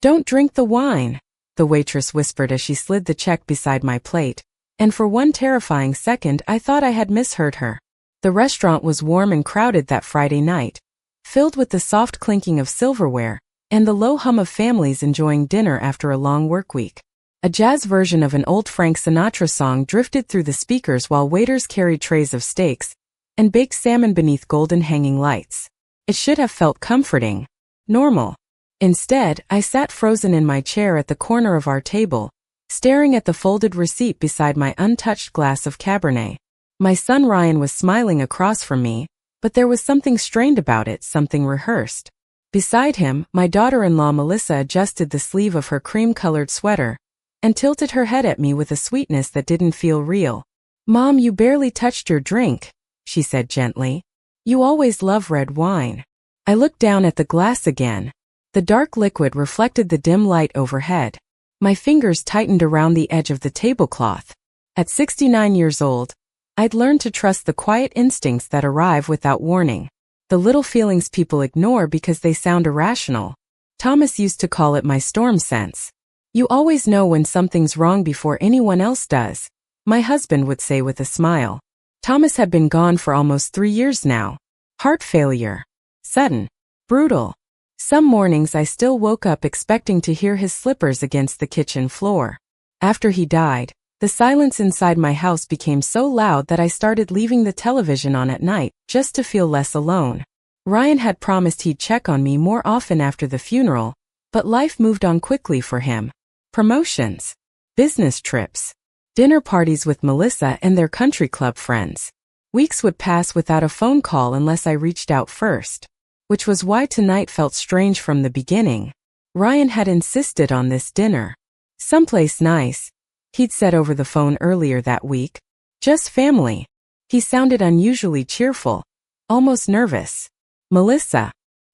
Don't drink the wine, the waitress whispered as she slid the check beside my plate, and for one terrifying second I thought I had misheard her. The restaurant was warm and crowded that Friday night, filled with the soft clinking of silverware and the low hum of families enjoying dinner after a long workweek. A jazz version of an old Frank Sinatra song drifted through the speakers while waiters carried trays of steaks and baked salmon beneath golden hanging lights. It should have felt comforting, normal. Instead, I sat frozen in my chair at the corner of our table, staring at the folded receipt beside my untouched glass of Cabernet. My son Ryan was smiling across from me, but there was something strained about it, something rehearsed. Beside him, my daughter-in-law Melissa adjusted the sleeve of her cream-colored sweater and tilted her head at me with a sweetness that didn't feel real. "Mom, you barely touched your drink," she said gently. "You always love red wine." I looked down at the glass again. The dark liquid reflected the dim light overhead. My fingers tightened around the edge of the tablecloth. At 69 years old, I'd learned to trust the quiet instincts that arrive without warning. The little feelings people ignore because they sound irrational. Thomas used to call it my storm sense. "You always know when something's wrong before anyone else does," my husband would say with a smile. Thomas had been gone for almost 3 years now. Heart failure. Sudden. Brutal. Some mornings I still woke up expecting to hear his slippers against the kitchen floor. After he died, the silence inside my house became so loud that I started leaving the television on at night, just to feel less alone. Ryan had promised he'd check on me more often after the funeral, but life moved on quickly for him. Promotions. Business trips. Dinner parties with Melissa and their country club friends. Weeks would pass without a phone call unless I reached out first, which was why tonight felt strange from the beginning. Ryan had insisted on this dinner. Someplace nice, he'd said over the phone earlier that week. Just family. He sounded unusually cheerful, almost nervous. Melissa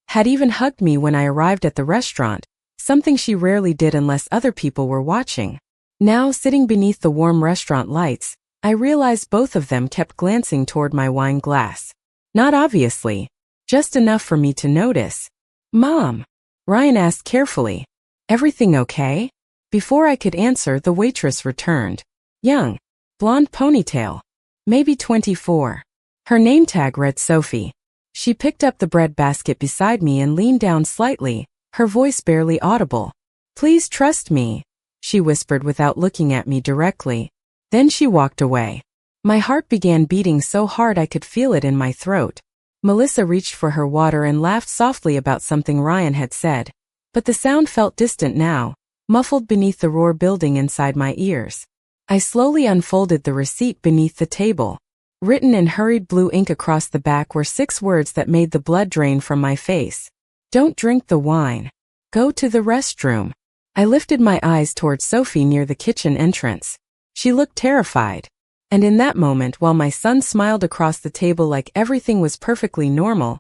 had even hugged me when I arrived at the restaurant, something she rarely did unless other people were watching. Now, sitting beneath the warm restaurant lights, I realized both of them kept glancing toward my wine glass. Not obviously, just enough for me to notice. "Mom," Ryan asked carefully, "everything okay?" Before I could answer, the waitress returned. Young. Blonde ponytail. Maybe 24. Her name tag read Sophie. She picked up the bread basket beside me and leaned down slightly, her voice barely audible. "Please trust me," she whispered without looking at me directly. Then she walked away. My heart began beating so hard I could feel it in my throat. Melissa reached for her water and laughed softly about something Ryan had said, but the sound felt distant now, muffled beneath the roar building inside my ears. I slowly unfolded the receipt beneath the table. Written in hurried blue ink across the back were 6 words that made the blood drain from my face. "Don't drink the wine. Go to the restroom." I lifted my eyes toward Sophie near the kitchen entrance. She looked terrified. And in that moment, while my son smiled across the table like everything was perfectly normal,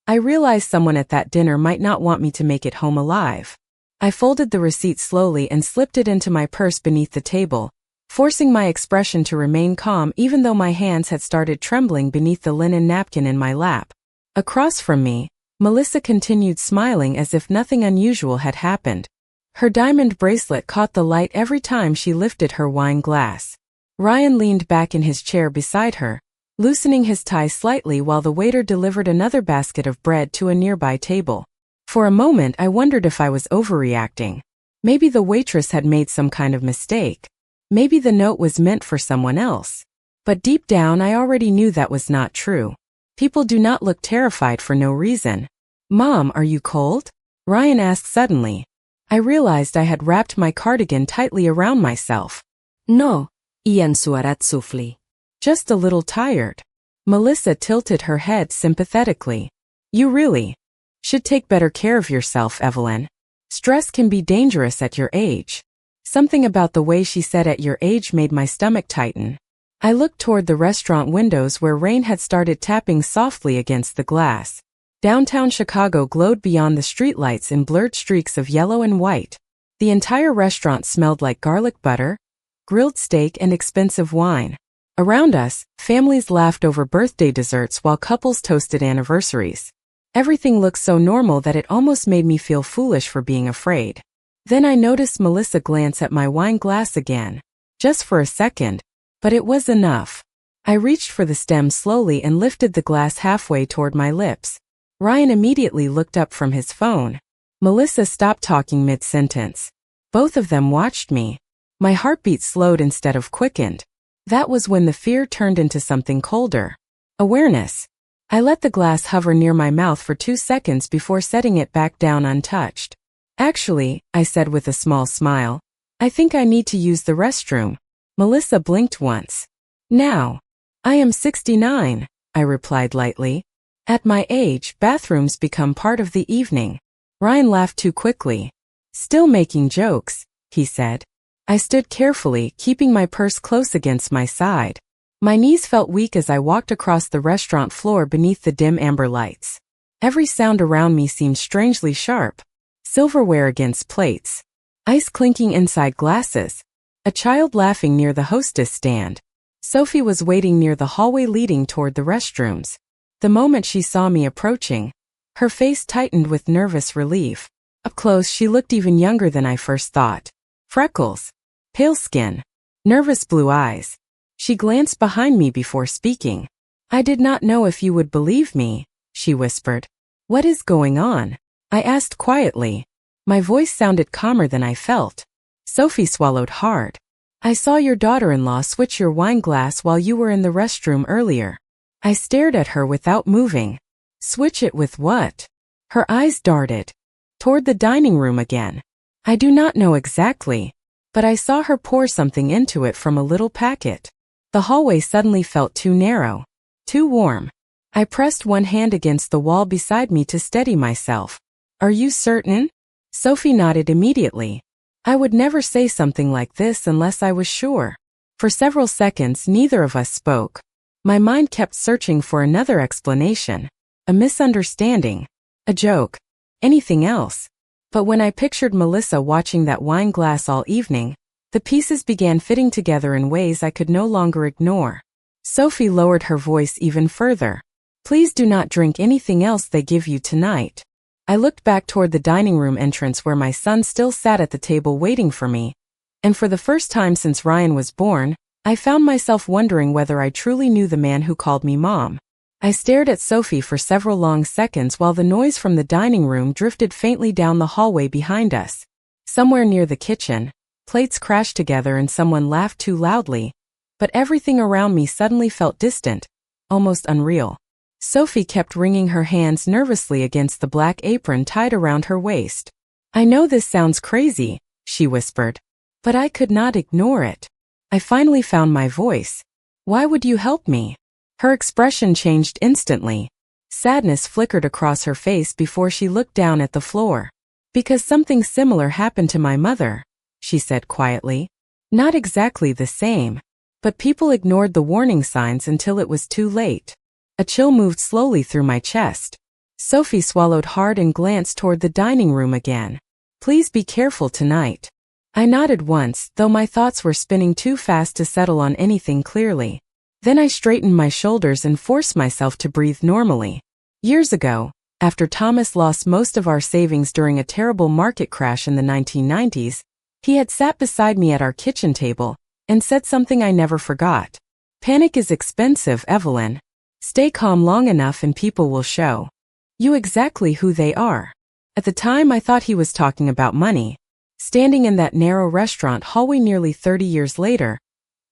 I realized someone at that dinner might not want me to make it home alive. I folded the receipt slowly and slipped it into my purse beneath the table, forcing my expression to remain calm even though my hands had started trembling beneath the linen napkin in my lap. Across from me, Melissa continued smiling as if nothing unusual had happened. Her diamond bracelet caught the light every time she lifted her wine glass. Ryan leaned back in his chair beside her, loosening his tie slightly while the waiter delivered another basket of bread to a nearby table. For a moment I wondered if I was overreacting. Maybe the waitress had made some kind of mistake. Maybe the note was meant for someone else. But deep down I already knew that was not true. People do not look terrified for no reason. "Mom, are you cold?" Ryan asked suddenly. I realized I had wrapped my cardigan tightly around myself. "No," iyan suarat sufli. "Just a little tired." Melissa tilted her head sympathetically. "You really should take better care of yourself, Evelyn. Stress can be dangerous at your age." Something about the way she said "at your age" made my stomach tighten. I looked toward the restaurant windows where rain had started tapping softly against the glass. Downtown Chicago glowed beyond the streetlights in blurred streaks of yellow and white. The entire restaurant smelled like garlic butter, grilled steak, and expensive wine. Around us, families laughed over birthday desserts while couples toasted anniversaries. Everything looked so normal that it almost made me feel foolish for being afraid. Then I noticed Melissa glance at my wine glass again. Just for a second, but it was enough. I reached for the stem slowly and lifted the glass halfway toward my lips. Ryan immediately looked up from his phone. Melissa stopped talking mid-sentence. Both of them watched me. My heartbeat slowed instead of quickened. That was when the fear turned into something colder. Awareness. I let the glass hover near my mouth for 2 seconds before setting it back down untouched. Actually, I said with a small smile, I think I need to use the restroom. Melissa blinked once. Now. I am 69, I replied lightly. At my age, bathrooms become part of the evening. Ryan laughed too quickly. Still making jokes, he said. I stood carefully, keeping my purse close against my side. My knees felt weak as I walked across the restaurant floor beneath the dim amber lights. Every sound around me seemed strangely sharp. Silverware against plates. Ice clinking inside glasses. A child laughing near the hostess stand. Sophie was waiting near the hallway leading toward the restrooms. The moment she saw me approaching, her face tightened with nervous relief. Up close she looked even younger than I first thought. Freckles. Pale skin. Nervous blue eyes. She glanced behind me before speaking. I did not know if you would believe me, she whispered. What is going on? I asked quietly. My voice sounded calmer than I felt. Sophie swallowed hard. I saw your daughter-in-law switch your wine glass while you were in the restroom earlier. I stared at her without moving. Switch it with what? Her eyes darted. Toward the dining room again. I do not know exactly, but I saw her pour something into it from a little packet. The hallway suddenly felt too narrow. Too warm. I pressed one hand against the wall beside me to steady myself. Are you certain? Sophie nodded immediately. I would never say something like this unless I was sure. For several seconds neither of us spoke. My mind kept searching for another explanation. A misunderstanding. A joke. Anything else. But when I pictured Melissa watching that wine glass all evening, the pieces began fitting together in ways I could no longer ignore. Sophie lowered her voice even further. Please do not drink anything else they give you tonight. I looked back toward the dining room entrance where my son still sat at the table waiting for me, and for the first time since Ryan was born, I found myself wondering whether I truly knew the man who called me Mom. I stared at Sophie for several long seconds while the noise from the dining room drifted faintly down the hallway behind us. Somewhere near the kitchen, plates crashed together and someone laughed too loudly, but everything around me suddenly felt distant, almost unreal. Sophie kept wringing her hands nervously against the black apron tied around her waist. I know this sounds crazy, she whispered, but I could not ignore it. I finally found my voice. Why would you help me? Her expression changed instantly. Sadness flickered across her face before she looked down at the floor. Because something similar happened to my mother, she said quietly. Not exactly the same, but people ignored the warning signs until it was too late. A chill moved slowly through my chest. Sophie swallowed hard and glanced toward the dining room again. Please be careful tonight. I nodded once, though my thoughts were spinning too fast to settle on anything clearly. Then I straightened my shoulders and forced myself to breathe normally. Years ago, after Thomas lost most of our savings during a terrible market crash in the 1990s, he had sat beside me at our kitchen table and said something I never forgot. Panic is expensive, Evelyn. Stay calm long enough and people will show you exactly who they are. At the time I thought he was talking about money. Standing in that narrow restaurant hallway nearly 30 years later,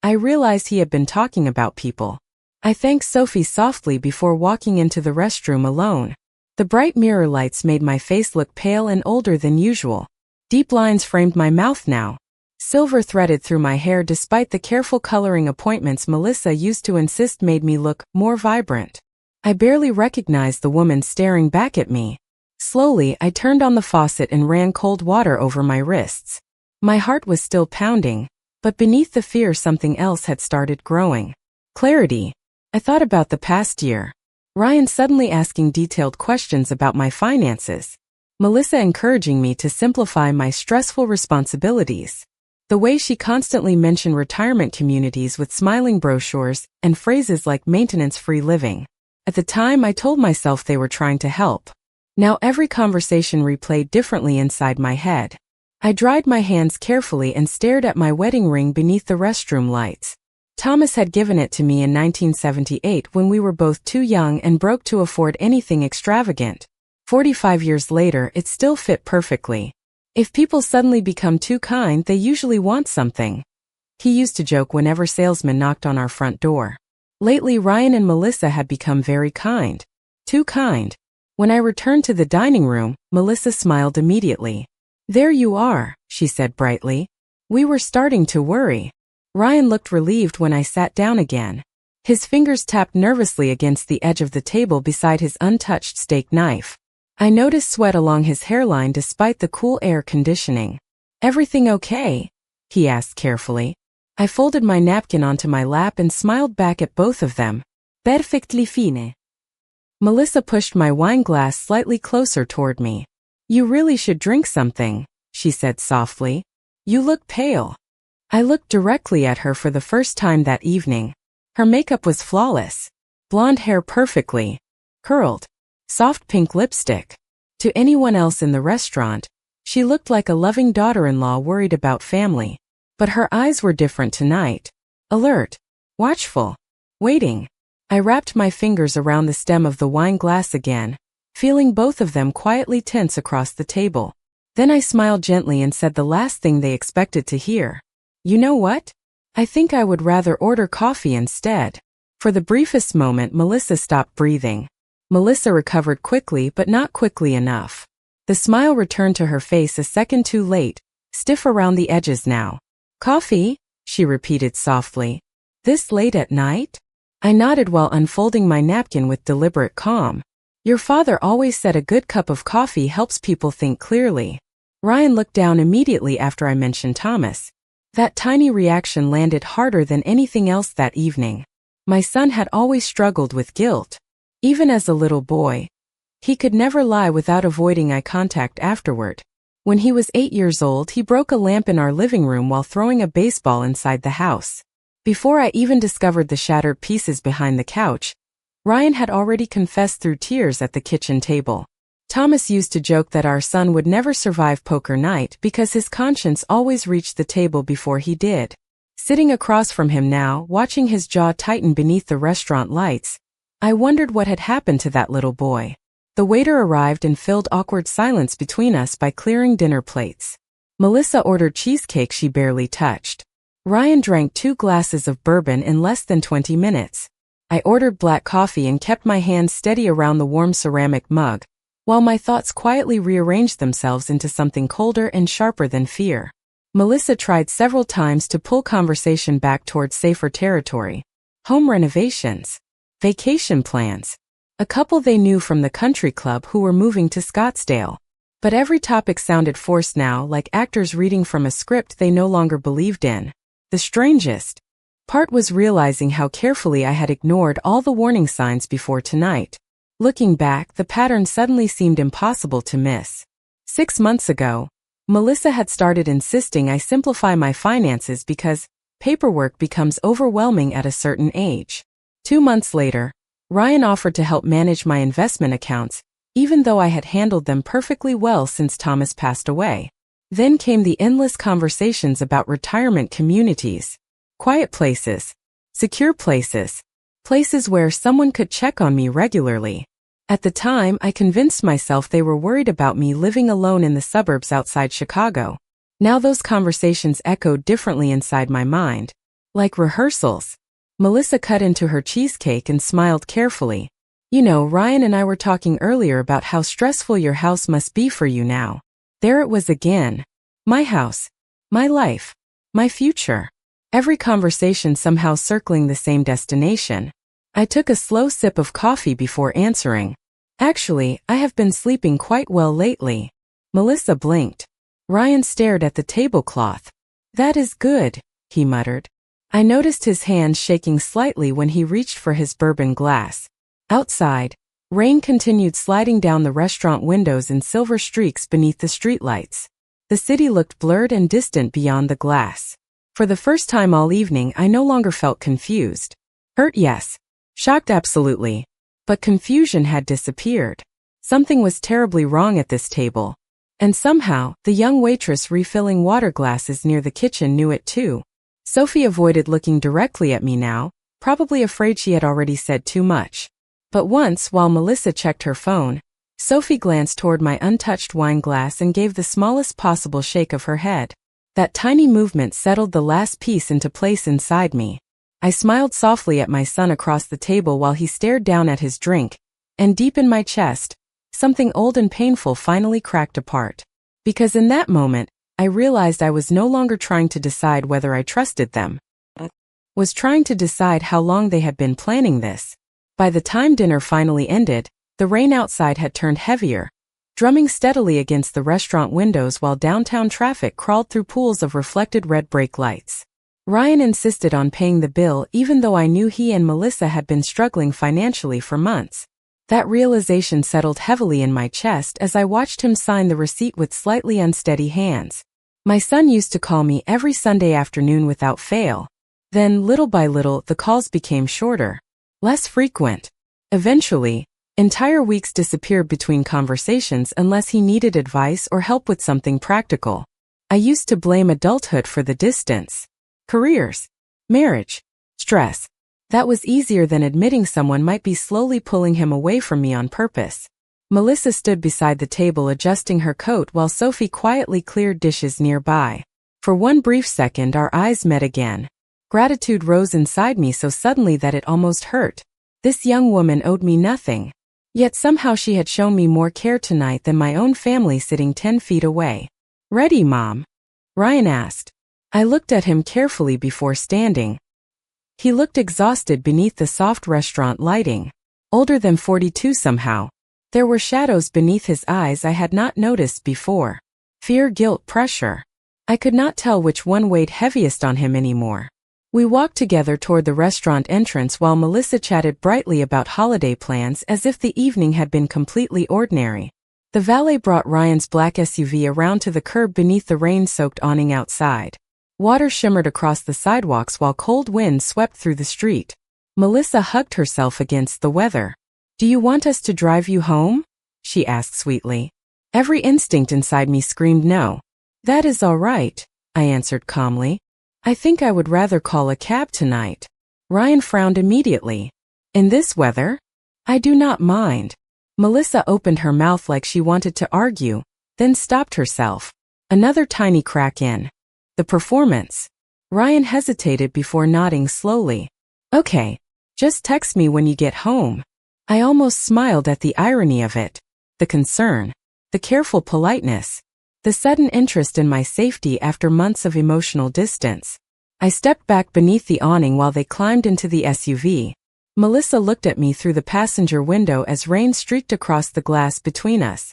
I realized he had been talking about people. I thanked Sophie softly before walking into the restroom alone. The bright mirror lights made my face look pale and older than usual. Deep lines framed my mouth now. Silver threaded through my hair despite the careful coloring appointments Melissa used to insist made me look more vibrant. I barely recognized the woman staring back at me. Slowly, I turned on the faucet and ran cold water over my wrists. My heart was still pounding, but beneath the fear something else had started growing. Clarity. I thought about the past year. Ryan suddenly asking detailed questions about my finances. Melissa encouraging me to simplify my stressful responsibilities. The way she constantly mentioned retirement communities with smiling brochures and phrases like maintenance-free living. At the time, I told myself they were trying to help. Now every conversation replayed differently inside my head. I dried my hands carefully and stared at my wedding ring beneath the restroom lights. Thomas had given it to me in 1978 when we were both too young and broke to afford anything extravagant. 45 years later, it still fit perfectly. If people suddenly become too kind, they usually want something. He used to joke whenever salesmen knocked on our front door. Lately, Ryan and Melissa had become very kind. Too kind. When I returned to the dining room, Melissa smiled immediately. "There you are," she said brightly. "We were starting to worry." Ryan looked relieved when I sat down again. His fingers tapped nervously against the edge of the table beside his untouched steak knife. I noticed sweat along his hairline despite the cool air conditioning. "Everything okay?" he asked carefully. I folded my napkin onto my lap and smiled back at both of them. "Perfectly fine." Melissa pushed my wine glass slightly closer toward me. "You really should drink something," she said softly. "You look pale." I looked directly at her for the first time that evening. Her makeup was flawless. Blonde hair perfectly curled. Soft pink lipstick. To anyone else in the restaurant, she looked like a loving daughter-in-law worried about family. But her eyes were different tonight. Alert. Watchful. Waiting. I wrapped my fingers around the stem of the wine glass again, feeling both of them quietly tense across the table. Then I smiled gently and said the last thing they expected to hear. "You know what? I think I would rather order coffee instead." For the briefest moment, Melissa stopped breathing. Melissa recovered quickly, but not quickly enough. The smile returned to her face a second too late, stiff around the edges now. "Coffee?" she repeated softly. "This late at night?" I nodded while unfolding my napkin with deliberate calm. "Your father always said a good cup of coffee helps people think clearly." Ryan looked down immediately after I mentioned Thomas. That tiny reaction landed harder than anything else that evening. My son had always struggled with guilt. Even as a little boy, he could never lie without avoiding eye contact afterward. When he was 8 years old, he broke a lamp in our living room while throwing a baseball inside the house. Before I even discovered the shattered pieces behind the couch, Ryan had already confessed through tears at the kitchen table. Thomas used to joke that our son would never survive poker night because his conscience always reached the table before he did. Sitting across from him now, watching his jaw tighten beneath the restaurant lights, I wondered what had happened to that little boy. The waiter arrived and filled awkward silence between us by clearing dinner plates. Melissa ordered cheesecake she barely touched. Ryan drank 2 glasses of bourbon in less than 20 minutes. I ordered black coffee and kept my hands steady around the warm ceramic mug, while my thoughts quietly rearranged themselves into something colder and sharper than fear. Melissa tried several times to pull conversation back towards safer territory. Home renovations. Vacation plans. A couple they knew from the country club who were moving to Scottsdale. But every topic sounded forced now, like actors reading from a script they no longer believed in. The strangest part was realizing how carefully I had ignored all the warning signs before tonight. Looking back, the pattern suddenly seemed impossible to miss. 6 months ago, Melissa had started insisting I simplify my finances because paperwork becomes overwhelming at a certain age. 2 months later, Ryan offered to help manage my investment accounts, even though I had handled them perfectly well since Thomas passed away. Then came the endless conversations about retirement communities, quiet places, secure places, places where someone could check on me regularly. At the time, I convinced myself they were worried about me living alone in the suburbs outside Chicago. Now those conversations echoed differently inside my mind. Like rehearsals. Melissa cut into her cheesecake and smiled carefully. "You know, Ryan and I were talking earlier about how stressful your house must be for you now." There it was again. My house. My life. My future. Every conversation somehow circling the same destination. I took a slow sip of coffee before answering. "Actually, I have been sleeping quite well lately." Melissa blinked. Ryan stared at the tablecloth. "That is good," he muttered. I noticed his hands shaking slightly when he reached for his bourbon glass. Outside, rain continued sliding down the restaurant windows in silver streaks beneath the streetlights. The city looked blurred and distant beyond the glass. For the first time all evening, I no longer felt confused. Hurt, yes. Shocked, absolutely. But confusion had disappeared. Something was terribly wrong at this table. And somehow, the young waitress refilling water glasses near the kitchen knew it too. Sophie avoided looking directly at me now, probably afraid she had already said too much. But once, while Melissa checked her phone, Sophie glanced toward my untouched wine glass and gave the smallest possible shake of her head. That tiny movement settled the last piece into place inside me. I smiled softly at my son across the table while he stared down at his drink, and deep in my chest, something old and painful finally cracked apart. Because in that moment, I realized I was no longer trying to decide whether I trusted them. I was trying to decide how long they had been planning this. By the time dinner finally ended, the rain outside had turned heavier, drumming steadily against the restaurant windows while downtown traffic crawled through pools of reflected red brake lights. Ryan insisted on paying the bill even though I knew he and Melissa had been struggling financially for months. That realization settled heavily in my chest as I watched him sign the receipt with slightly unsteady hands. My son used to call me every Sunday afternoon without fail. Then, little by little, the calls became shorter, less frequent. Eventually, entire weeks disappeared between conversations unless he needed advice or help with something practical. I used to blame adulthood for the distance. Careers, marriage, stress. That was easier than admitting someone might be slowly pulling him away from me on purpose. Melissa stood beside the table adjusting her coat while Sophie quietly cleared dishes nearby. For one brief second our eyes met again. Gratitude rose inside me so suddenly that it almost hurt. This young woman owed me nothing. Yet somehow she had shown me more care tonight than my own family sitting 10 feet away. "Ready, Mom?" Ryan asked. I looked at him carefully before standing. He looked exhausted beneath the soft restaurant lighting. Older than 42 somehow. There were shadows beneath his eyes I had not noticed before. Fear, guilt, pressure. I could not tell which one weighed heaviest on him anymore. We walked together toward the restaurant entrance while Melissa chatted brightly about holiday plans as if the evening had been completely ordinary. The valet brought Ryan's black SUV around to the curb beneath the rain-soaked awning outside. Water shimmered across the sidewalks while cold winds swept through the street. Melissa hugged herself against the weather. "Do you want us to drive you home?" she asked sweetly. Every instinct inside me screamed no. "That is all right," I answered calmly. "I think I would rather call a cab tonight." Ryan frowned immediately. "In this weather? I do not mind." Melissa opened her mouth like she wanted to argue, then stopped herself. Another tiny crack in the performance. Ryan hesitated before nodding slowly. "Okay, just text me when you get home." I almost smiled at the irony of it. The concern, the careful politeness, the sudden interest in my safety after months of emotional distance. I stepped back beneath the awning while they climbed into the SUV. Melissa looked at me through the passenger window as rain streaked across the glass between us.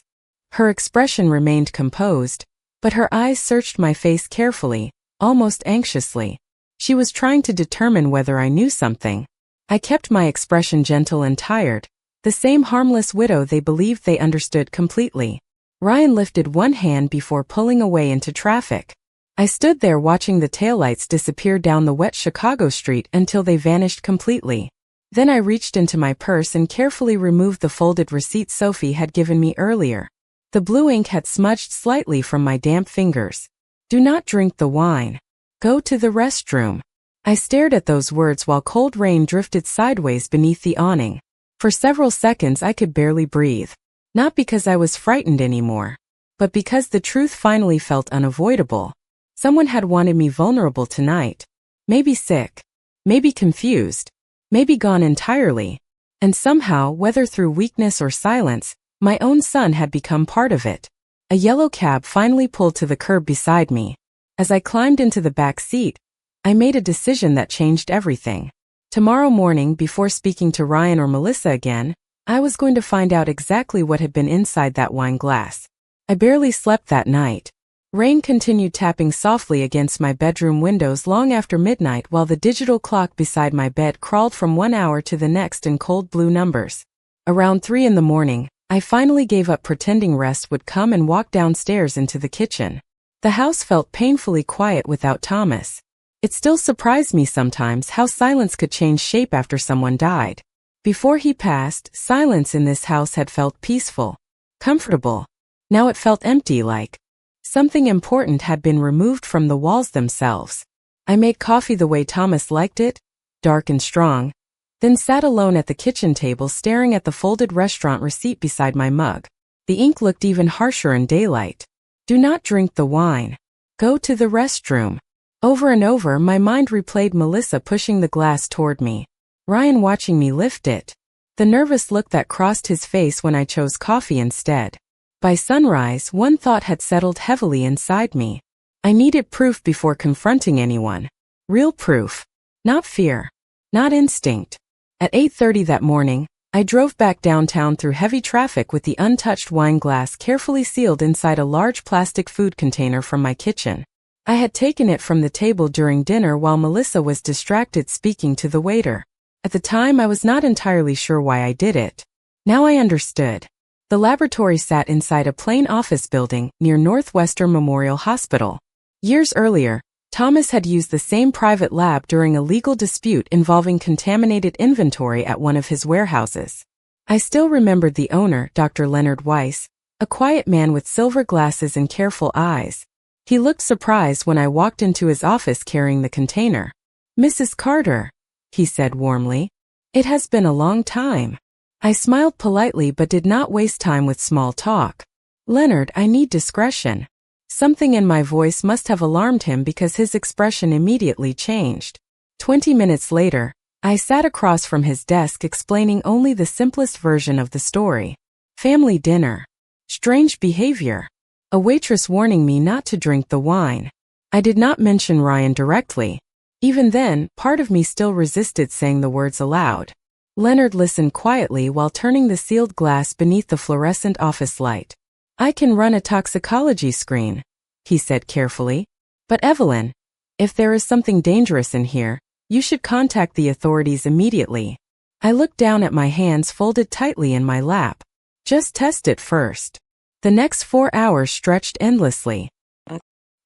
Her expression remained composed, but her eyes searched my face carefully, almost anxiously. She was trying to determine whether I knew something. I kept my expression gentle and tired, the same harmless widow they believed they understood completely. Ryan lifted one hand before pulling away into traffic. I stood there watching the taillights disappear down the wet Chicago street until they vanished completely. Then I reached into my purse and carefully removed the folded receipt Sophie had given me earlier. The blue ink had smudged slightly from my damp fingers. "Do not drink the wine. Go to the restroom." I stared at those words while cold rain drifted sideways beneath the awning. For several seconds I could barely breathe. Not because I was frightened anymore, but because the truth finally felt unavoidable. Someone had wanted me vulnerable tonight. Maybe sick. Maybe confused. Maybe gone entirely. And somehow, whether through weakness or silence, my own son had become part of it. A yellow cab finally pulled to the curb beside me. As I climbed into the back seat, I made a decision that changed everything. Tomorrow morning, before speaking to Ryan or Melissa again, I was going to find out exactly what had been inside that wine glass. I barely slept that night. Rain continued tapping softly against my bedroom windows long after midnight while the digital clock beside my bed crawled from 1 hour to the next in cold blue numbers. Around 3 in the morning, I finally gave up pretending rest would come and walked downstairs into the kitchen. The house felt painfully quiet without Thomas. It still surprised me sometimes how silence could change shape after someone died. Before he passed, silence in this house had felt peaceful, comfortable. Now it felt empty, like something important had been removed from the walls themselves. I made coffee the way Thomas liked it, dark and strong, then sat alone at the kitchen table staring at the folded restaurant receipt beside my mug. The ink looked even harsher in daylight. Do not drink the wine. Go to the restroom. Over and over, my mind replayed Melissa pushing the glass toward me, Ryan watching me lift it, the nervous look that crossed his face when I chose coffee instead. By sunrise, one thought had settled heavily inside me. I needed proof before confronting anyone. Real proof. Not fear. Not instinct. At 8:30 that morning, I drove back downtown through heavy traffic with the untouched wine glass carefully sealed inside a large plastic food container from my kitchen. I had taken it from the table during dinner while Melissa was distracted speaking to the waiter. At the time, I was not entirely sure why I did it. Now I understood. The laboratory sat inside a plain office building near Northwestern Memorial Hospital. Years earlier, Thomas had used the same private lab during a legal dispute involving contaminated inventory at one of his warehouses. I still remembered the owner, Dr. Leonard Weiss, a quiet man with silver glasses and careful eyes. He looked surprised when I walked into his office carrying the container. "Mrs. Carter," he said warmly. "It has been a long time." I smiled politely but did not waste time with small talk. "Leonard, I need discretion." Something in my voice must have alarmed him because his expression immediately changed. 20 minutes later, I sat across from his desk explaining only the simplest version of the story. Family dinner. Strange behavior. A waitress warning me not to drink the wine. I did not mention Ryan directly. Even then, part of me still resisted saying the words aloud. Leonard listened quietly while turning the sealed glass beneath the fluorescent office light. "I can run a toxicology screen," he said carefully. "But Evelyn, if there is something dangerous in here, you should contact the authorities immediately." I looked down at my hands folded tightly in my lap. Just test it first. The next 4 hours stretched endlessly.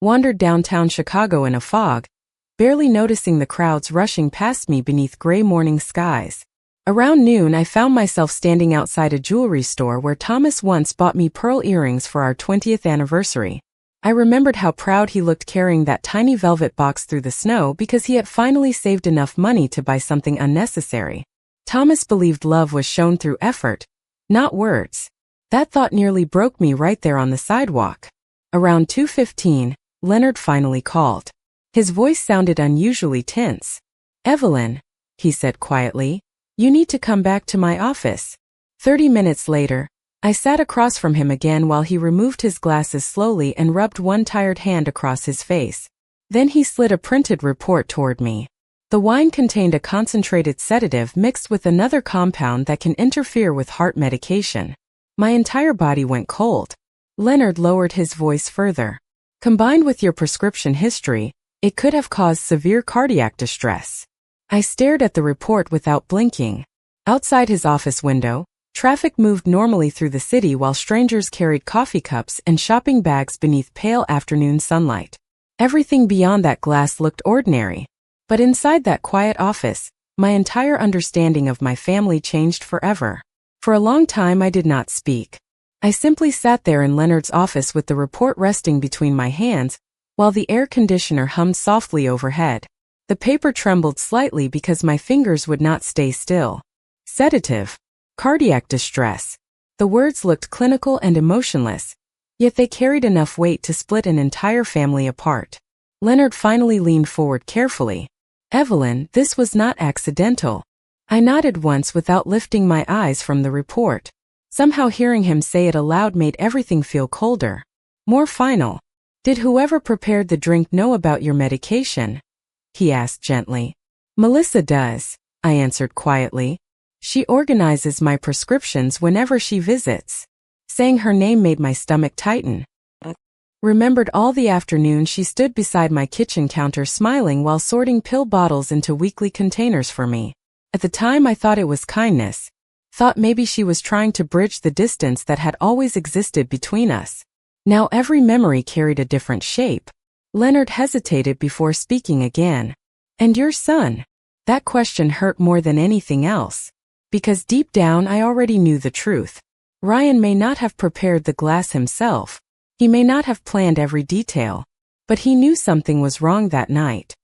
Wandered downtown Chicago in a fog, barely noticing the crowds rushing past me beneath gray morning skies. Around noon, I found myself standing outside a jewelry store where Thomas once bought me pearl earrings for our 20th anniversary. I remembered how proud he looked carrying that tiny velvet box through the snow because he had finally saved enough money to buy something unnecessary. Thomas believed love was shown through effort, not words. That thought nearly broke me right there on the sidewalk. Around 2:15, Leonard finally called. His voice sounded unusually tense. "Evelyn," he said quietly, "you need to come back to my office." 30 minutes later, I sat across from him again while he removed his glasses slowly and rubbed one tired hand across his face. Then he slid a printed report toward me. The wine contained a concentrated sedative mixed with another compound that can interfere with heart medication. My entire body went cold. Leonard lowered his voice further. "Combined with your prescription history, it could have caused severe cardiac distress." I stared at the report without blinking. Outside his office window, traffic moved normally through the city while strangers carried coffee cups and shopping bags beneath pale afternoon sunlight. Everything beyond that glass looked ordinary. But inside that quiet office, my entire understanding of my family changed forever. For a long time I did not speak. I simply sat there in Leonard's office with the report resting between my hands, while the air conditioner hummed softly overhead. The paper trembled slightly because my fingers would not stay still. Sedative. Cardiac distress. The words looked clinical and emotionless, yet they carried enough weight to split an entire family apart. Leonard finally leaned forward carefully. "Evelyn, this was not accidental." I nodded once without lifting my eyes from the report. Somehow hearing him say it aloud made everything feel colder. More final. "Did whoever prepared the drink know about your medication?" he asked gently. "Melissa does," I answered quietly. "She organizes my prescriptions whenever she visits." Saying her name made my stomach tighten. Remembered all the afternoon she stood beside my kitchen counter smiling while sorting pill bottles into weekly containers for me. At the time I thought it was kindness. Thought maybe she was trying to bridge the distance that had always existed between us. Now every memory carried a different shape. Leonard hesitated before speaking again. "And your son?" That question hurt more than anything else. Because deep down I already knew the truth. Ryan may not have prepared the glass himself. He may not have planned every detail. But he knew something was wrong that night.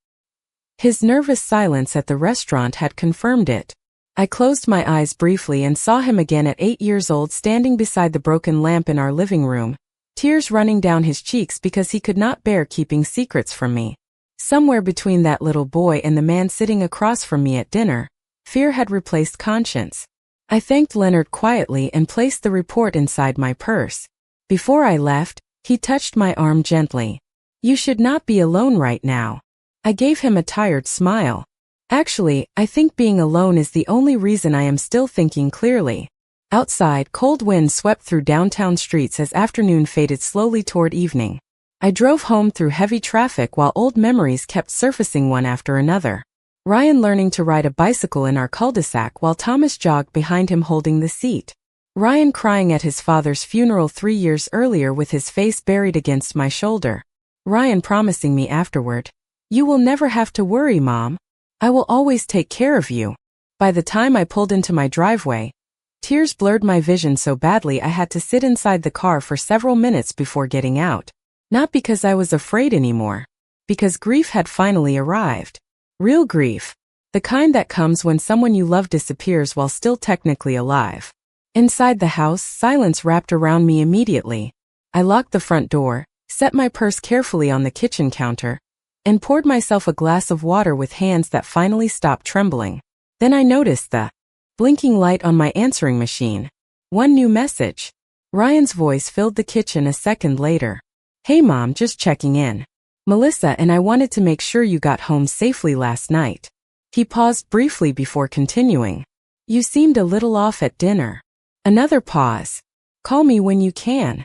His nervous silence at the restaurant had confirmed it. I closed my eyes briefly and saw him again at 8 years old, standing beside the broken lamp in our living room, tears running down his cheeks because he could not bear keeping secrets from me. Somewhere between that little boy and the man sitting across from me at dinner, fear had replaced conscience. I thanked Leonard quietly and placed the report inside my purse. Before I left, he touched my arm gently. "You should not be alone right now." I gave him a tired smile. Actually, I think being alone is the only reason I am still thinking clearly. Outside, cold winds swept through downtown streets as afternoon faded slowly toward evening. I drove home through heavy traffic while old memories kept surfacing one after another. Ryan learning to ride a bicycle in our cul-de-sac while Thomas jogged behind him holding the seat. Ryan crying at his father's funeral 3 years earlier with his face buried against my shoulder. Ryan promising me afterward, "You will never have to worry, Mom. I will always take care of you." By the time I pulled into my driveway, tears blurred my vision so badly I had to sit inside the car for several minutes before getting out. Not because I was afraid anymore. Because grief had finally arrived. Real grief. The kind that comes when someone you love disappears while still technically alive. Inside the house, silence wrapped around me immediately. I locked the front door, set my purse carefully on the kitchen counter, and poured myself a glass of water with hands that finally stopped trembling. Then I noticed the blinking light on my answering machine. One new message. Ryan's voice filled the kitchen a second later. "Hey Mom, just checking in. Melissa and I wanted to make sure you got home safely last night." He paused briefly before continuing. "You seemed a little off at dinner." Another pause. "Call me when you can."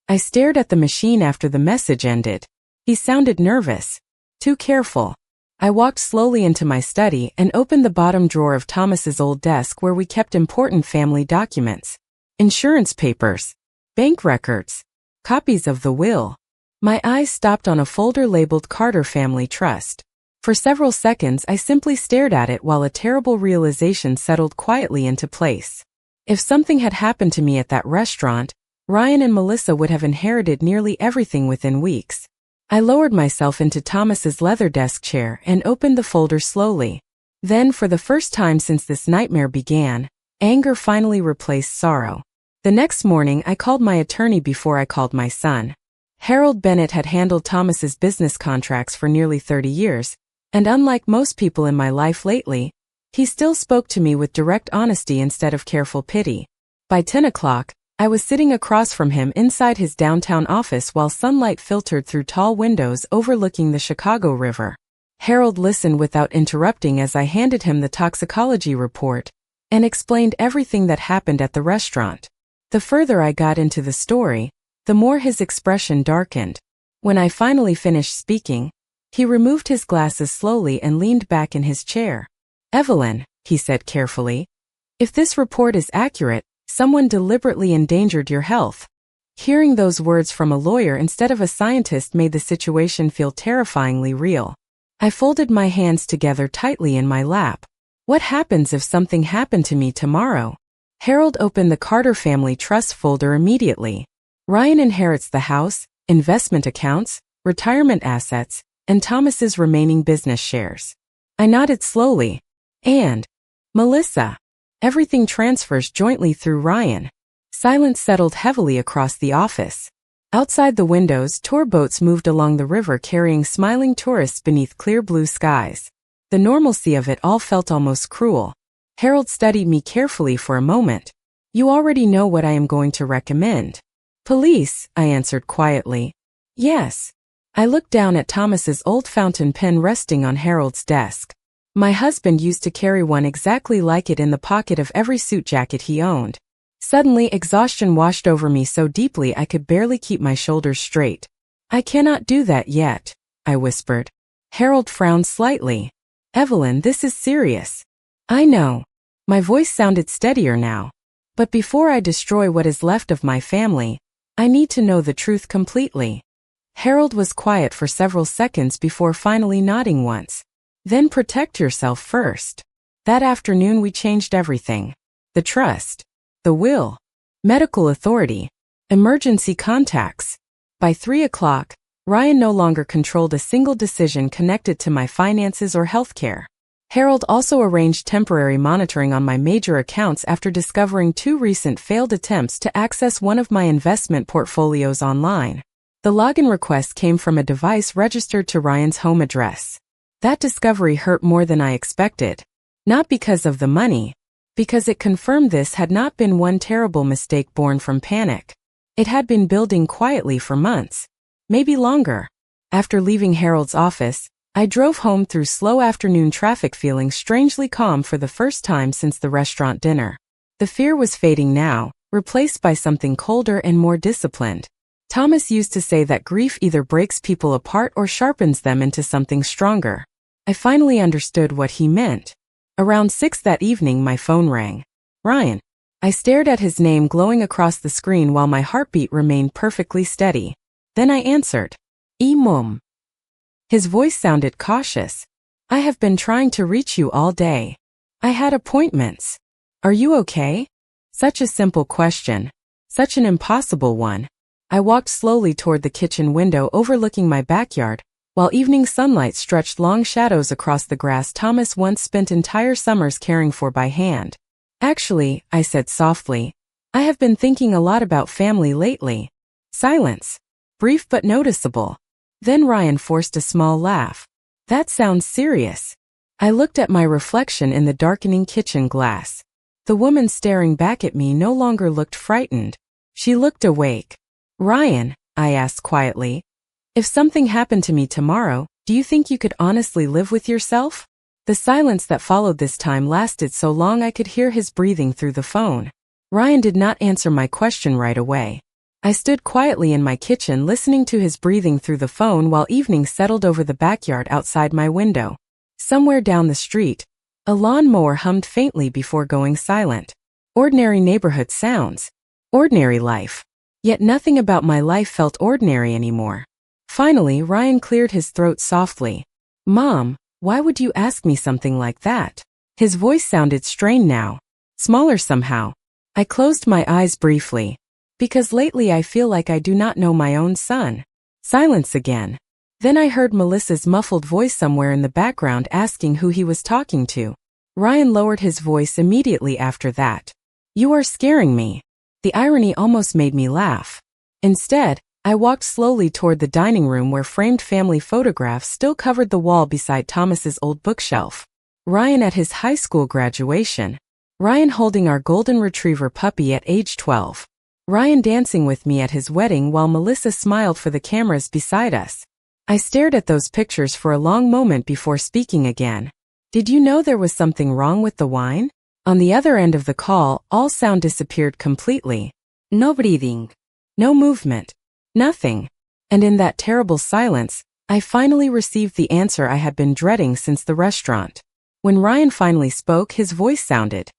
I stared at the machine after the message ended. He sounded nervous. Too careful. I walked slowly into my study and opened the bottom drawer of Thomas's old desk where we kept important family documents. Insurance papers. Bank records. Copies of the will. My eyes stopped on a folder labeled Carter Family Trust. For several seconds I simply stared at it while a terrible realization settled quietly into place. If something had happened to me at that restaurant, Ryan and Melissa would have inherited nearly everything within weeks. I lowered myself into Thomas's leather desk chair and opened the folder slowly. Then, for the first time since this nightmare began, anger finally replaced sorrow. The next morning I called my attorney before I called my son. Harold Bennett had handled Thomas's business contracts for nearly 30 years, and unlike most people in my life lately, he still spoke to me with direct honesty instead of careful pity. By 10 o'clock, I was sitting across from him inside his downtown office while sunlight filtered through tall windows overlooking the Chicago River. Harold listened without interrupting as I handed him the toxicology report and explained everything that happened at the restaurant. The further I got into the story, the more his expression darkened. When I finally finished speaking, he removed his glasses slowly and leaned back in his chair. "Evelyn," he said carefully, "if this report is accurate, someone deliberately endangered your health." Hearing those words from a lawyer instead of a scientist made the situation feel terrifyingly real. I folded my hands together tightly in my lap. What happens if something happened to me tomorrow? Harold opened the Carter Family Trust folder immediately. Ryan inherits the house, investment accounts, retirement assets, and Thomas's remaining business shares. I nodded slowly. "And Melissa. Everything transfers jointly through Ryan." Silence settled heavily across the office. Outside the windows, tour boats moved along the river carrying smiling tourists beneath clear blue skies. The normalcy of it all felt almost cruel. Harold studied me carefully for a moment. "You already know what I am going to recommend." "Police," I answered quietly. "Yes." I looked down at Thomas's old fountain pen resting on Harold's desk. My husband used to carry one exactly like it in the pocket of every suit jacket he owned. Suddenly, exhaustion washed over me so deeply I could barely keep my shoulders straight. "I cannot do that yet," I whispered. Harold frowned slightly. "Evelyn, this is serious." "I know." My voice sounded steadier now. "But before I destroy what is left of my family, I need to know the truth completely." Harold was quiet for several seconds before finally nodding once. "Then protect yourself first." That afternoon we changed everything. The trust. The will. medical authority, emergency contacts. By 3 o'clock, Ryan no longer controlled a single decision connected to my finances or healthcare. Harold also arranged temporary monitoring on my major accounts after discovering 2 recent failed attempts to access one of my investment portfolios online. The login request came from a device registered to Ryan's home address. That discovery hurt more than I expected. Not because of the money, because it confirmed this had not been one terrible mistake born from panic. It had been building quietly for months, maybe longer. After leaving Harold's office, I drove home through slow afternoon traffic feeling strangely calm for the first time since the restaurant dinner. The fear was fading now, replaced by something colder and more disciplined. Thomas used to say that grief either breaks people apart or sharpens them into something stronger. I finally understood what he meant. Around 6 that evening my phone rang. Ryan. I stared at his name glowing across the screen while my heartbeat remained perfectly steady. Then I answered. Mom. His voice sounded cautious. I have been trying to reach you all day. I had appointments. Are you okay? Such a simple question. Such an impossible one. I walked slowly toward the kitchen window overlooking my backyard, while evening sunlight stretched long shadows across the grass Thomas once spent entire summers caring for by hand. Actually, I said softly, I have been thinking a lot about family lately. Silence. Brief but noticeable. Then Ryan forced a small laugh. That sounds serious. I looked at my reflection in the darkening kitchen glass. The woman staring back at me no longer looked frightened. She looked awake. Ryan, I asked quietly, if something happened to me tomorrow, do you think you could honestly live with yourself? The silence that followed this time lasted so long I could hear his breathing through the phone. Ryan did not answer my question right away. I stood quietly in my kitchen listening to his breathing through the phone while evening settled over the backyard outside my window. Somewhere down the street, a lawnmower hummed faintly before going silent. Ordinary neighborhood sounds. Ordinary life. Yet nothing about my life felt ordinary anymore. Finally, Ryan cleared his throat softly. Mom, why would you ask me something like that? His voice sounded strained now. Smaller somehow. I closed my eyes briefly. Because lately I feel like I do not know my own son. Silence again. Then I heard Melissa's muffled voice somewhere in the background asking who he was talking to. Ryan lowered his voice immediately after that. You are scaring me. The irony almost made me laugh. Instead, I walked slowly toward the dining room where framed family photographs still covered the wall beside Thomas's old bookshelf. Ryan at his high school graduation. Ryan holding our golden retriever puppy at age 12. Ryan dancing with me at his wedding while Melissa smiled for the cameras beside us. I stared at those pictures for a long moment before speaking again. Did you know there was something wrong with the wine? On the other end of the call, all sound disappeared completely. No breathing. No movement. Nothing. And in that terrible silence, I finally received the answer I had been dreading since the restaurant. When Ryan finally spoke, his voice sounded.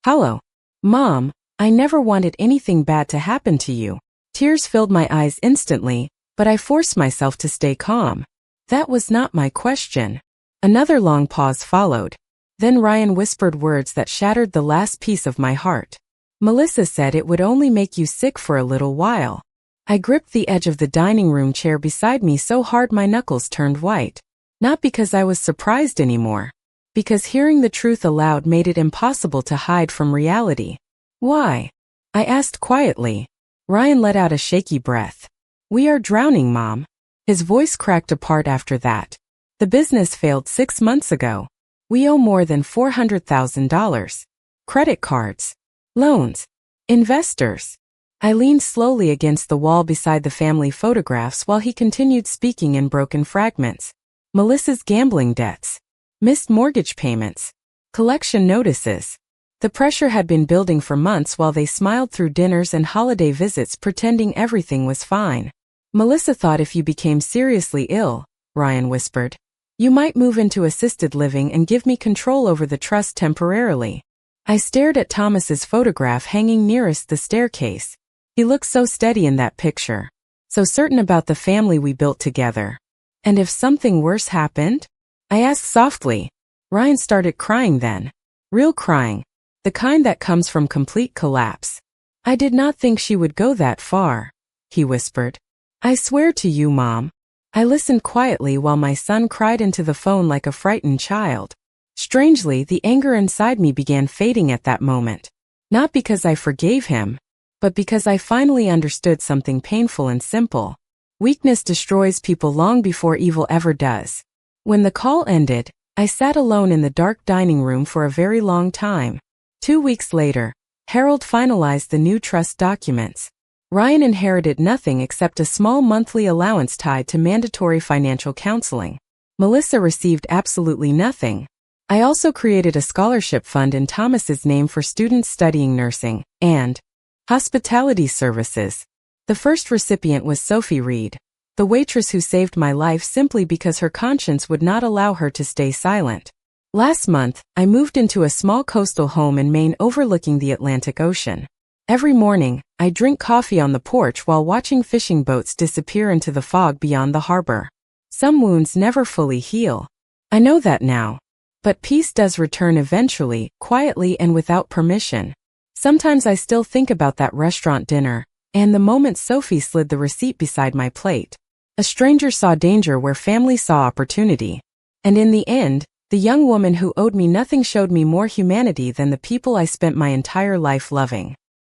Hello. Mom, I never wanted anything bad to happen to you. Tears filled my eyes instantly, but I forced myself to stay calm. That was not my question. Another long pause followed. Then Ryan whispered words that shattered the last piece of my heart. Melissa said it would only make you sick for a little while. I gripped the edge of the dining room chair beside me so hard my knuckles turned white. Not because I was surprised anymore. Because hearing the truth aloud made it impossible to hide from reality. Why? I asked quietly. Ryan let out a shaky breath. We are drowning, Mom. His voice cracked apart after that. The business failed 6 months ago. We owe more than $400,000. Credit cards. Loans. Investors. I leaned slowly against the wall beside the family photographs while he continued speaking in broken fragments. Melissa's gambling debts. Missed mortgage payments. Collection notices. The pressure had been building for months while they smiled through dinners and holiday visits pretending everything was fine. Melissa thought if you became seriously ill, Ryan whispered, you might move into assisted living and give me control over the trust temporarily. I stared at Thomas's photograph hanging nearest the staircase. He looked so steady in that picture. So certain about the family we built together. And if something worse happened? I asked softly. Ryan started crying then. Real crying. The kind that comes from complete collapse. I did not think she would go that far, he whispered. I swear to you, Mom. I listened quietly while my son cried into the phone like a frightened child. Strangely, the anger inside me began fading at that moment. Not because I forgave him, but because I finally understood something painful and simple. Weakness destroys people long before evil ever does. When the call ended, I sat alone in the dark dining room for a very long time. 2 weeks later, Harold finalized the new trust documents. Ryan inherited nothing except a small monthly allowance tied to mandatory financial counseling. Melissa received absolutely nothing. I also created a scholarship fund in Thomas's name for students studying nursing and hospitality services. The first recipient was Sophie Reed, the waitress who saved my life simply because her conscience would not allow her to stay silent. Last month, I moved into a small coastal home in Maine overlooking the Atlantic Ocean. Every morning, I drink coffee on the porch while watching fishing boats disappear into the fog beyond the harbor. Some wounds never fully heal. I know that now. But peace does return eventually, quietly and without permission. Sometimes I still think about that restaurant dinner, and the moment Sophie slid the receipt beside my plate. A stranger saw danger where family saw opportunity. And in the end, the young woman who owed me nothing showed me more humanity than the people I spent my entire life loving.